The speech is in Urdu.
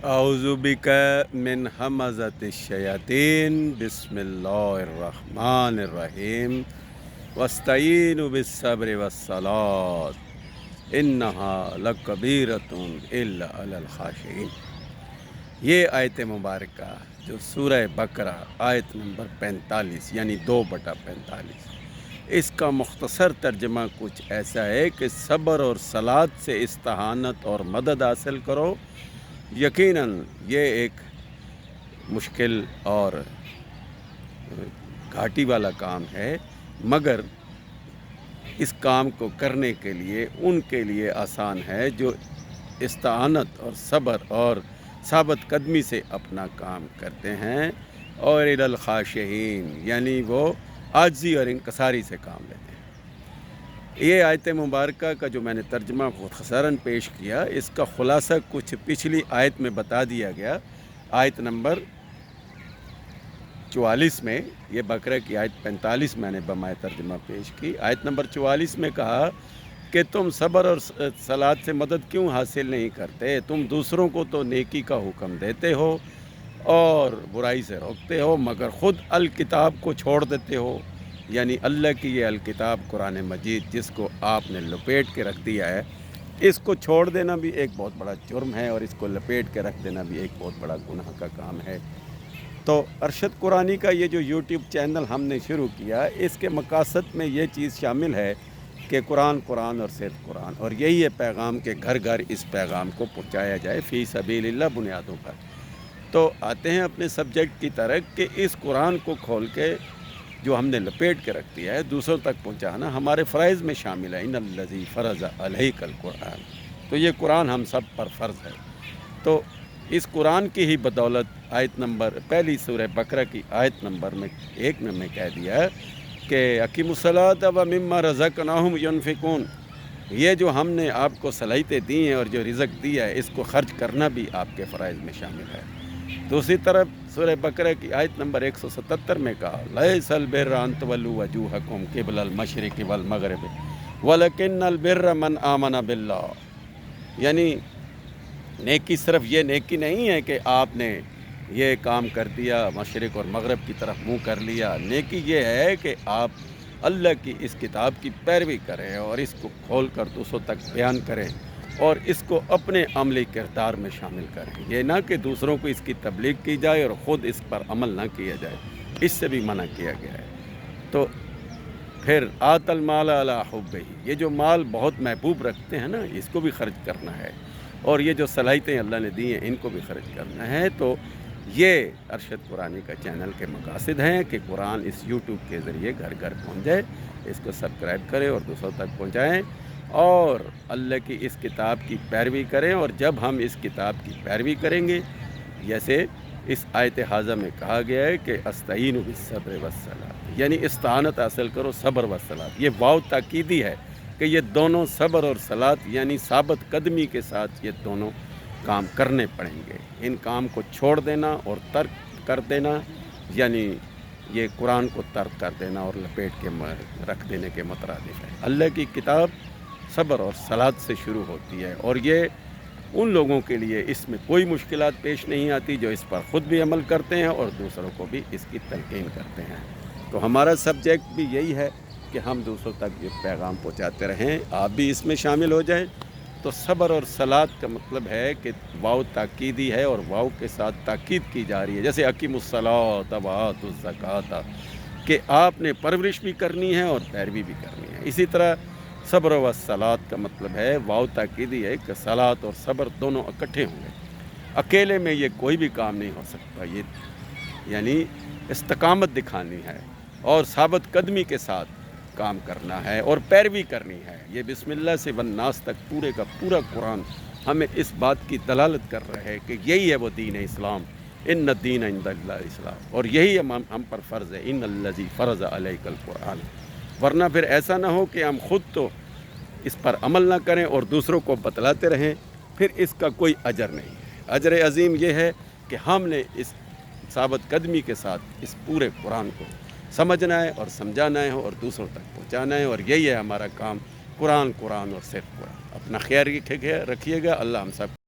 اعوذ بک من ہمزۃ الشیاطین بسم اللہ الرحمن الرحیم واستعینوا بالصبر والصلاۃ انہا لکبیرۃ الا علی الخاشعین۔ یہ آیت مبارکہ جو سورہ بقرہ آیت نمبر 45 یعنی 2/45، اس کا مختصر ترجمہ کچھ ایسا ہے کہ صبر اور صلاۃ سے استعانت اور مدد حاصل کرو۔ یقیناً یہ ایک مشکل اور گھاٹی والا کام ہے، مگر اس کام کو کرنے کے لیے ان کے لیے آسان ہے جو استعانت اور صبر اور ثابت قدمی سے اپنا کام کرتے ہیں، اور الی الخاشعین یعنی وہ عاجزی اور انکساری سے کام لیتے ہیں۔ یہ آیت مبارکہ کا جو میں نے ترجمہ مختصراً پیش کیا، اس کا خلاصہ کچھ پچھلی آیت میں بتا دیا گیا۔ آیت نمبر 44 میں، یہ بقرہ کی آیت 45 میں نے بمائے ترجمہ پیش کی۔ آیت نمبر 44 میں کہا کہ تم صبر اور صلاۃ سے مدد کیوں حاصل نہیں کرتے؟ تم دوسروں کو تو نیکی کا حکم دیتے ہو اور برائی سے روکتے ہو، مگر خود الکتاب کو چھوڑ دیتے ہو، یعنی اللہ کی یہ الکتاب قرآن مجید جس کو آپ نے لپیٹ کے رکھ دیا ہے، اس کو چھوڑ دینا بھی ایک بہت بڑا جرم ہے، اور اس کو لپیٹ کے رکھ دینا بھی ایک بہت بڑا گناہ کا کام ہے۔ تو ارشد قرآنی کا یہ جو یوٹیوب چینل ہم نے شروع کیا، اس کے مقاصد میں یہ چیز شامل ہے کہ قرآن اور صرف قرآن، اور یہی ہے پیغام کہ گھر گھر اس پیغام کو پہنچایا جائے فی سبیل اللہ بنیادوں پر۔ تو آتے ہیں اپنے سبجیکٹ کی طرف کہ اس قرآن کو کھول کے جو ہم نے لپیٹ کے رکھ دیا ہے، دوسروں تک پہنچانا ہمارے فرائض میں شامل ہے۔ ان الذی فرض علیک القرآن، تو یہ قرآن ہم سب پر فرض ہے۔ تو اس قرآن کی ہی بدولت آیت نمبر پہلی سورہ بقرہ کی آیت نمبر میں 1 میں کہہ دیا ہے کہ اقیموا الصلاۃ ومما رزقناہم ینفقون، یہ جو ہم نے آپ کو صلاحیتیں دی ہیں اور جو رزق دیا ہے، اس کو خرچ کرنا بھی آپ کے فرائض میں شامل ہے۔ دوسری طرف سورہ بقرہ کی آیت نمبر 177 میں کہا لیس البر ان تولوا وجوہکم قبل المشرق والمغرب ولکن البر من آمن باللہ، یعنی نیکی صرف یہ نیکی نہیں ہے کہ آپ نے یہ کام کر دیا، مشرق اور مغرب کی طرف منہ کر لیا۔ نیکی یہ ہے کہ آپ اللہ کی اس کتاب کی پیروی کریں اور اس کو کھول کر دوسروں تک بیان کریں، اور اس کو اپنے عملی کردار میں شامل کریں۔ یہ نہ کہ دوسروں کو اس کی تبلیغ کی جائے اور خود اس پر عمل نہ کیا جائے، اس سے بھی منع کیا گیا ہے۔ تو پھر آت المال علی حبہ، یہ جو مال بہت محبوب رکھتے ہیں نا، اس کو بھی خرچ کرنا ہے، اور یہ جو صلاحیتیں اللہ نے دی ہیں ان کو بھی خرچ کرنا ہے۔ تو یہ ارشد قرآنی کا چینل کے مقاصد ہیں کہ قرآن اس یوٹیوب کے ذریعے گھر گھر پہنچ جائے، اس کو سبسکرائب کریں اور دوسروں تک پہنچائیں، اور اللہ کی اس کتاب کی پیروی کریں۔ اور جب ہم اس کتاب کی پیروی کریں گے، جیسے اس آیت حاضہ میں کہا گیا ہے کہ استعینوا بالصبر والصلاۃ، یعنی استعانت حاصل کرو صبر و صلاۃ، یہ واو تاکیدی ہے کہ یہ دونوں صبر اور صلاۃ یعنی ثابت قدمی کے ساتھ یہ دونوں کام کرنے پڑیں گے۔ ان کام کو چھوڑ دینا اور ترک کر دینا، یعنی یہ قرآن کو ترک کر دینا اور لپیٹ کے رکھ دینے کے مترادف ہے۔ اللہ کی کتاب صبر اور صلاۃ سے شروع ہوتی ہے، اور یہ ان لوگوں کے لیے اس میں کوئی مشکلات پیش نہیں آتی جو اس پر خود بھی عمل کرتے ہیں اور دوسروں کو بھی اس کی تلقین کرتے ہیں۔ تو ہمارا سبجیکٹ بھی یہی ہے کہ ہم دوسروں تک یہ پیغام پہنچاتے رہیں، آپ بھی اس میں شامل ہو جائیں۔ تو صبر اور صلاۃ کا مطلب ہے کہ واو تاکیدی ہے، اور واو کے ساتھ تاکید کی جا رہی ہے، جیسے اقیموا الصلاۃ وآتوا الزکوٰۃ، کہ آپ نے پرورش بھی کرنی ہے اور پیروی بھی کرنی ہے۔ اسی طرح صبر و صلاۃ کا مطلب ہے، واو تاکیدی ہے کہ صلاۃ اور صبر دونوں اکٹھے ہوں گے۔ اکیلے میں یہ کوئی بھی کام نہیں ہو سکتا، یہ یعنی استقامت دکھانی ہے اور ثابت قدمی کے ساتھ کام کرنا ہے اور پیروی کرنی ہے۔ یہ بسم اللہ سے والناس تک پورے کا پورا قرآن ہمیں اس بات کی دلالت کر رہا ہے کہ یہی ہے وہ دین اسلام، ان الدین عند اللہ الاسلام، اور یہی ہم پر فرض ہے، ان الذی فرض علیک القرآن۔ ورنہ پھر ایسا نہ ہو کہ ہم خود تو اس پر عمل نہ کریں اور دوسروں کو بتلاتے رہیں، پھر اس کا کوئی اجر نہیں ہے۔ اجر عظیم یہ ہے کہ ہم نے اس ثابت قدمی کے ساتھ اس پورے قرآن کو سمجھنا ہے اور سمجھانا ہے اور دوسروں تک پہنچانا ہے، اور یہی ہے ہمارا کام، قرآن اور صرف قرآن۔ اپنا خیال رکھیے گا، اللہ ہم سب